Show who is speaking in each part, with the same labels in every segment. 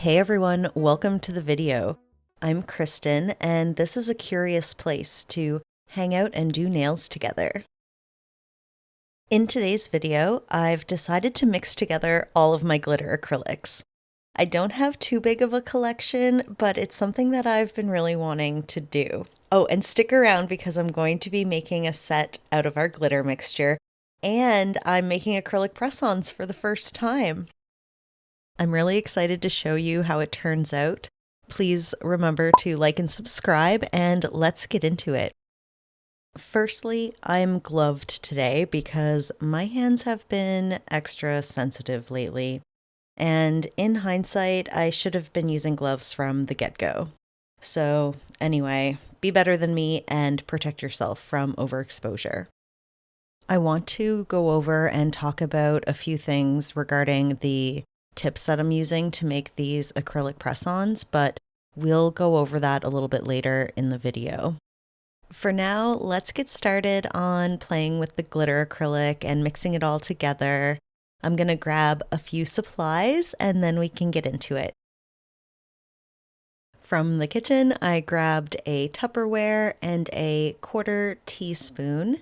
Speaker 1: Hey everyone, welcome to the video. I'm Kristen, and this is a curious place to hang out and do nails together. In today's video, I've decided to mix together all of my glitter acrylics. I don't have too big of a collection, but it's something that I've been really wanting to do. Oh, and stick around because I'm going to be making a set out of our glitter mixture, and I'm making acrylic press-ons for the first time. I'm really excited to show you how it turns out. Please remember to like and subscribe, and let's get into it. Firstly, I'm gloved today because my hands have been extra sensitive lately. And in hindsight, I should have been using gloves from the get-go. So anyway, be better than me and protect yourself from overexposure. I want to go over and talk about a few things regarding the tips that I'm using to make these acrylic press-ons, but we'll go over that a little bit later in the video. For now, let's get started on playing with the glitter acrylic and mixing it all together. I'm gonna grab a few supplies and then we can get into it. From the kitchen, I grabbed a Tupperware and a 1/4 teaspoon.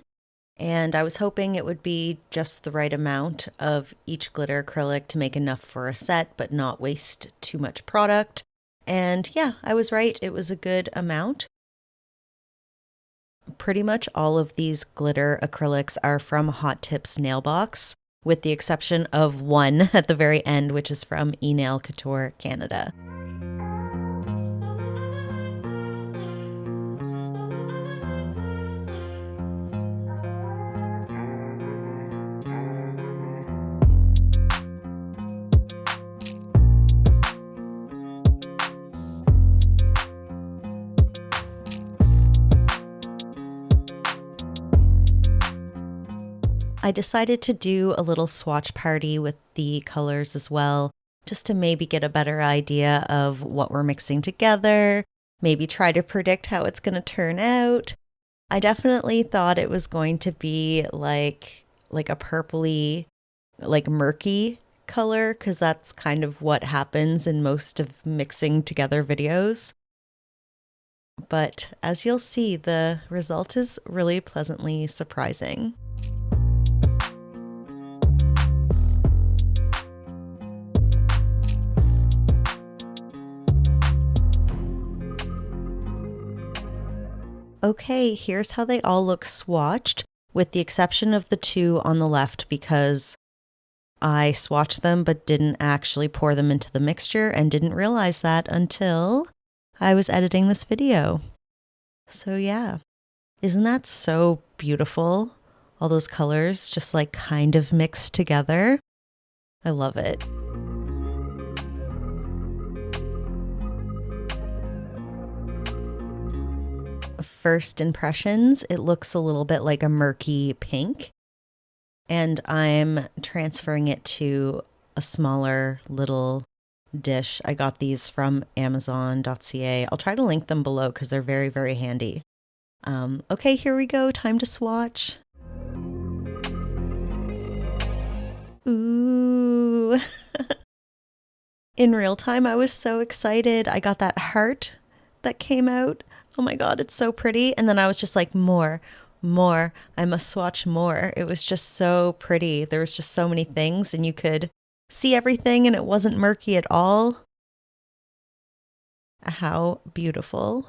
Speaker 1: And I was hoping it would be just the right amount of each glitter acrylic to make enough for a set, but not waste too much product. And yeah, I was right. It was a good amount. Pretty much all of these glitter acrylics are from Hot Tips Nail Box, with the exception of one at the very end, which is from Enail, Couture, Canada. I decided to do a little swatch party with the colors as well, just to maybe get a better idea of what we're mixing together, maybe try to predict how it's going to turn out. I definitely thought it was going to be like a purpley, like murky color, because that's kind of what happens in most of mixing together videos. But as you'll see, the result is really pleasantly surprising. Okay, here's how they all look swatched, with the exception of the two on the left because I swatched them but didn't actually pour them into the mixture and didn't realize that until I was editing this video. So yeah, isn't that so beautiful? All those colors just like kind of mixed together. I love it. First impressions, it looks a little bit like a murky pink, and I'm transferring it to a smaller little dish. I got these from Amazon.ca. I'll try to link them below because they're very, very handy. Okay, here we go. Time to swatch. Ooh. In real time, I was so excited. I got that heart that came out. Oh my God, it's so pretty. And then I was just like, more. I must swatch more. It was just so pretty. There was just so many things and you could see everything and it wasn't murky at all. How beautiful.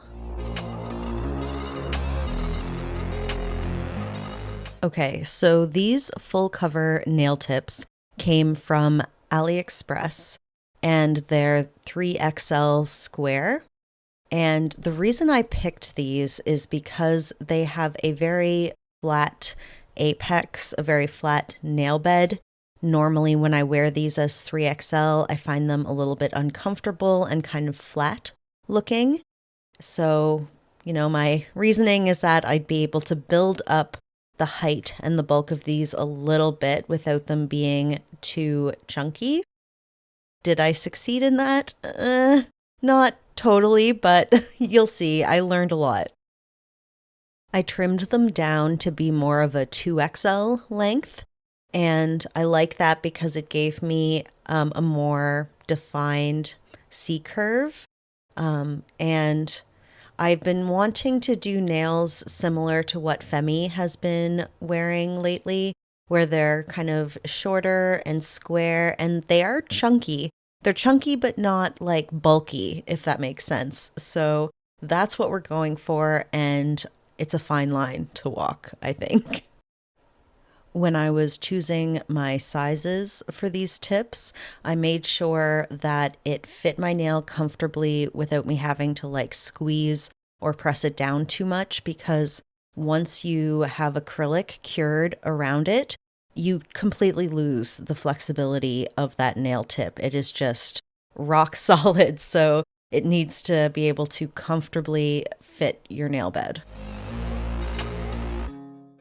Speaker 1: Okay, so these full cover nail tips came from AliExpress and they're 3XL square. And the reason I picked these is because they have a very flat apex, a very flat nail bed. Normally when I wear these as 3XL, I find them a little bit uncomfortable and kind of flat looking. So, my reasoning is that I'd be able to build up the height and the bulk of these a little bit without them being too chunky. Did I succeed in that? Not totally, but you'll see. I learned a lot. I trimmed them down to be more of a 2XL length, and I like that because it gave me a more defined C-curve. And I've been wanting to do nails similar to what Femi has been wearing lately, where they're kind of shorter and square, and they are chunky. They're chunky, but not like bulky, if that makes sense. So that's what we're going for, and it's a fine line to walk, I think. When I was choosing my sizes for these tips, I made sure that it fit my nail comfortably without me having to like squeeze or press it down too much, because once you have acrylic cured around it, you completely lose the flexibility of that nail tip. It is just rock solid, so it needs to be able to comfortably fit your nail bed.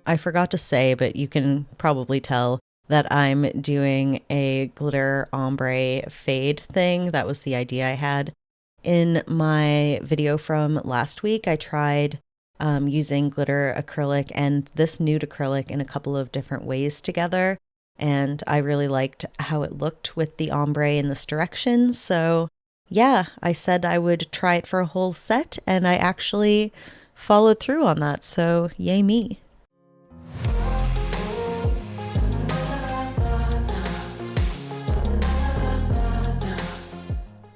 Speaker 1: I forgot to say, but you can probably tell that I'm doing a glitter ombre fade thing. That was the idea I had. In my video from last week, I tried using glitter acrylic and this nude acrylic in a couple of different ways together, and I really liked how it looked with the ombre in this direction. So yeah, I said I would try it for a whole set, and I actually followed through on that, so yay me.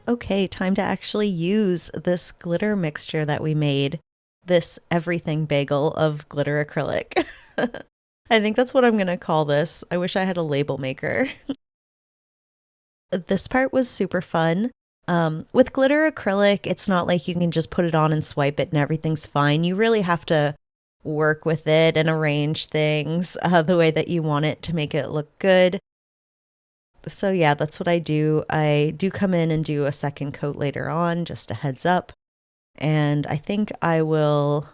Speaker 1: Okay, time to actually use this glitter mixture that we made, this everything bagel of glitter acrylic. I think that's what I'm going to call this. I wish I had a label maker. This part was super fun. With glitter acrylic, it's not like you can just put it on and swipe it and everything's fine. You really have to work with it and arrange things the way that you want it to make it look good. So yeah, that's what I do. I do come in and do a second coat later on, just a heads up. And I think I will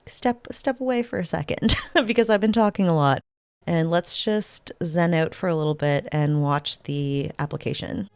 Speaker 1: step away for a second because I've been talking a lot. And let's just zen out for a little bit and watch the application.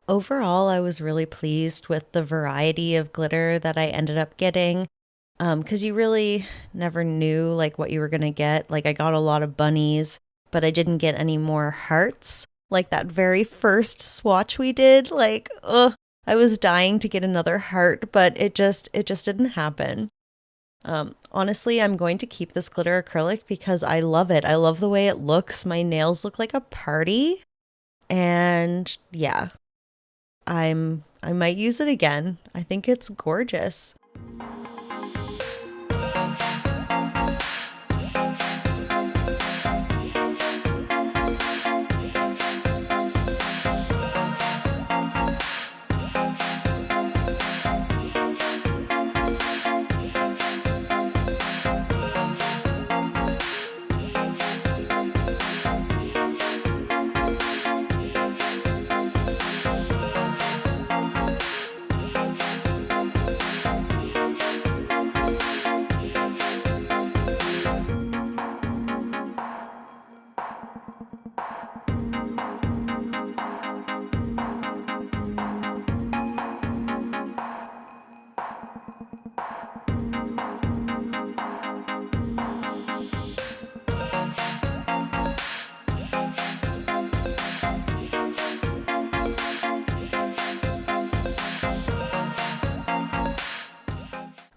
Speaker 1: Overall, I was really pleased with the variety of glitter that I ended up getting. because you really never knew like what you were gonna get. Like I got a lot of bunnies, but I didn't get any more hearts. Like that very first swatch we did, like, ugh, I was dying to get another heart, but it just didn't happen. Honestly, I'm going to keep this glitter acrylic because I love it. I love the way it looks. My nails look like a party. And yeah, I might use it again. I think it's gorgeous.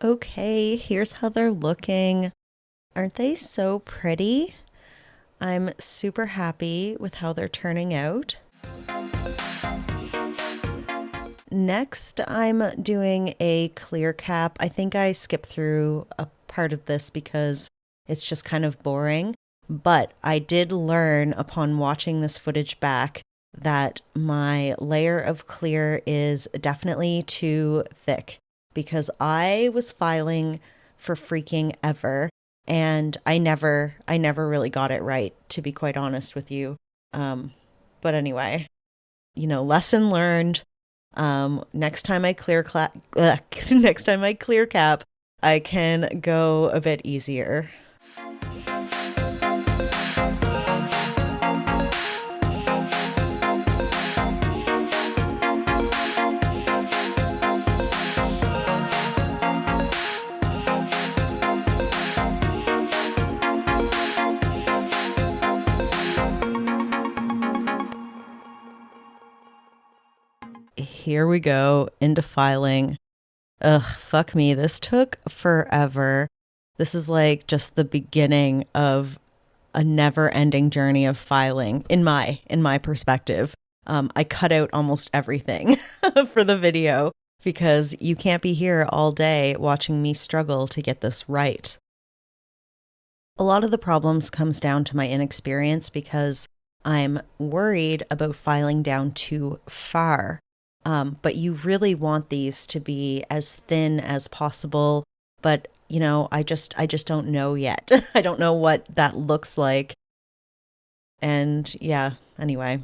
Speaker 1: Okay, here's how they're looking. Aren't they so pretty? I'm super happy with how they're turning out. Next, I'm doing a clear cap. I think I skipped through a part of this because it's just kind of boring, but I did learn upon watching this footage back that my layer of clear is definitely too thick because I was filing for freaking ever and I never really got it right, to be quite honest with you. But anyway, lesson learned. Next time I next time I clear cap, I can go a bit easier. Here we go into filing. Ugh, fuck me. This took forever. This is like just the beginning of a never-ending journey of filing in my perspective. I cut out almost everything for the video because you can't be here all day watching me struggle to get this right. A lot of the problems comes down to my inexperience because I'm worried about filing down too far. But you really want these to be as thin as possible. But, I just don't know yet. I don't know what that looks like. And yeah, anyway,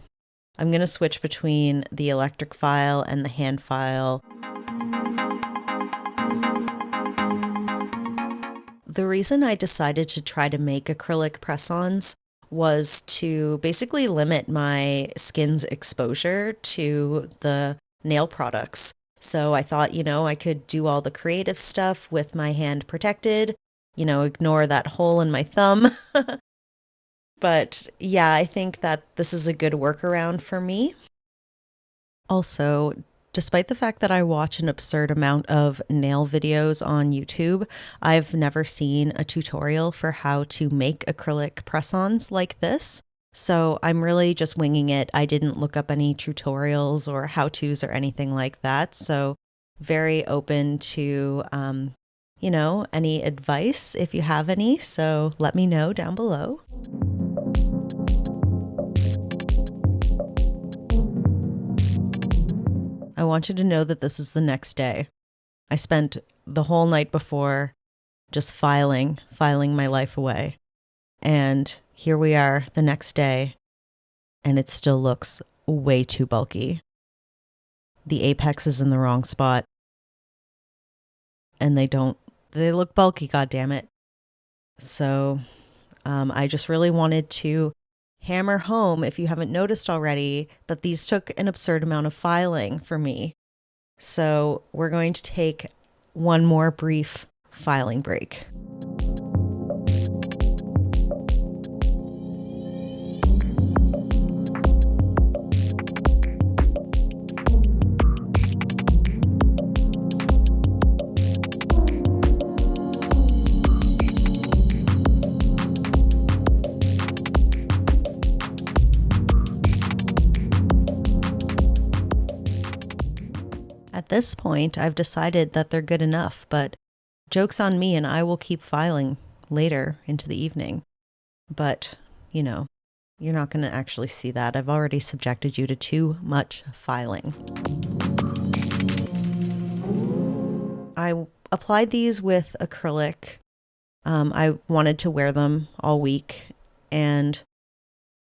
Speaker 1: I'm going to switch between the electric file and the hand file. The reason I decided to try to make acrylic press-ons was to basically limit my skin's exposure to the nail products. So I thought, I could do all the creative stuff with my hand protected, ignore that hole in my thumb. But yeah, I think that this is a good workaround for me. Also, despite the fact that I watch an absurd amount of nail videos on YouTube, I've never seen a tutorial for how to make acrylic press-ons like this. So I'm really just winging it. I didn't look up any tutorials or how-tos or anything like that. So very open to, any advice if you have any. So let me know down below. I want you to know that this is the next day. I spent the whole night before just filing my life away. And here we are the next day, and it still looks way too bulky. The apex is in the wrong spot. And they look bulky, goddammit. So I just really wanted to hammer home, if you haven't noticed already, that these took an absurd amount of filing for me. So we're going to take one more brief filing break. At this point, I've decided that they're good enough, but joke's on me and I will keep filing later into the evening. But, you know, you're not going to actually see that. I've already subjected you to too much filing. I applied these with acrylic. I wanted to wear them all week, and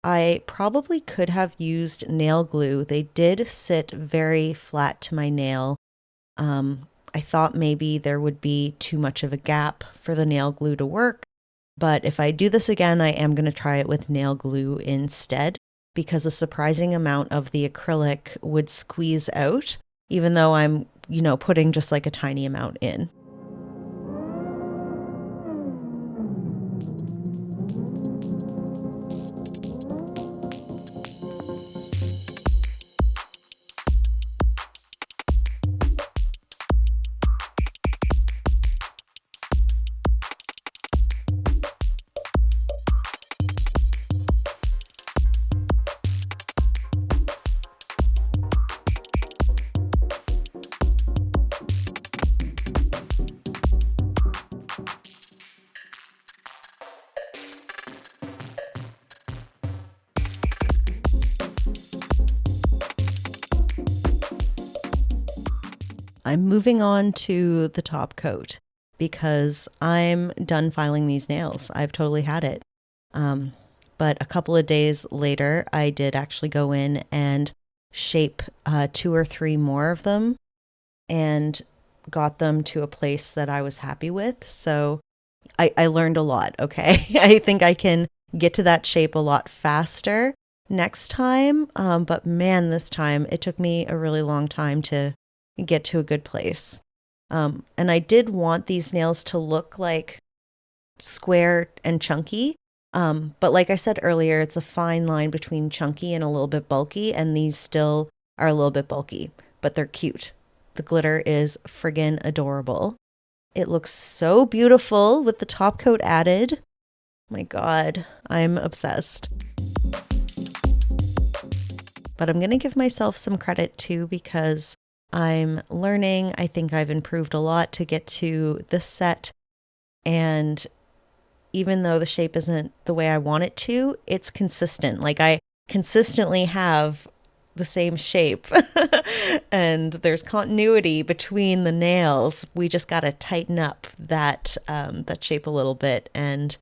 Speaker 1: I probably could have used nail glue. They did sit very flat to my nail. I thought maybe there would be too much of a gap for the nail glue to work, but if I do this again, I am going to try it with nail glue instead, because a surprising amount of the acrylic would squeeze out, even though I'm, putting just like a tiny amount in. I'm moving on to the top coat because I'm done filing these nails. I've totally had it. But a couple of days later, I did actually go in and shape 2 or 3 more of them and got them to a place that I was happy with. So I learned a lot, okay? I think I can get to that shape a lot faster next time. But man, this time it took me a really long time to get to a good place. And I did want these nails to look like square and chunky. But like I said earlier, it's a fine line between chunky and a little bit bulky, and these still are a little bit bulky, but they're cute. The glitter is friggin' adorable. It looks so beautiful with the top coat added. My God, I'm obsessed. But I'm gonna give myself some credit too, because I'm learning. I think I've improved a lot to get to this set. And even though the shape isn't the way I want it to, it's consistent. Like I consistently have the same shape and there's continuity between the nails. We just got to tighten up that shape a little bit, and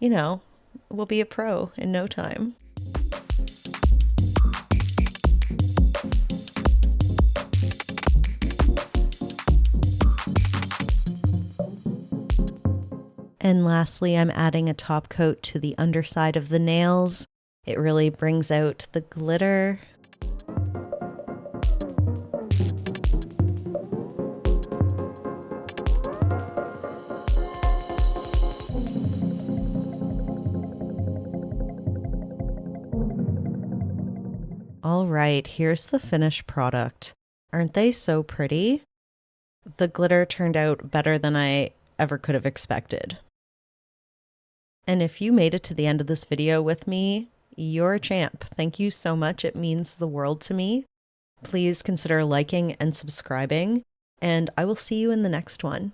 Speaker 1: we'll be a pro in no time. And lastly, I'm adding a top coat to the underside of the nails. It really brings out the glitter. All right, here's the finished product. Aren't they so pretty? The glitter turned out better than I ever could have expected. And if you made it to the end of this video with me, you're a champ. Thank you so much. It means the world to me. Please consider liking and subscribing, and I will see you in the next one.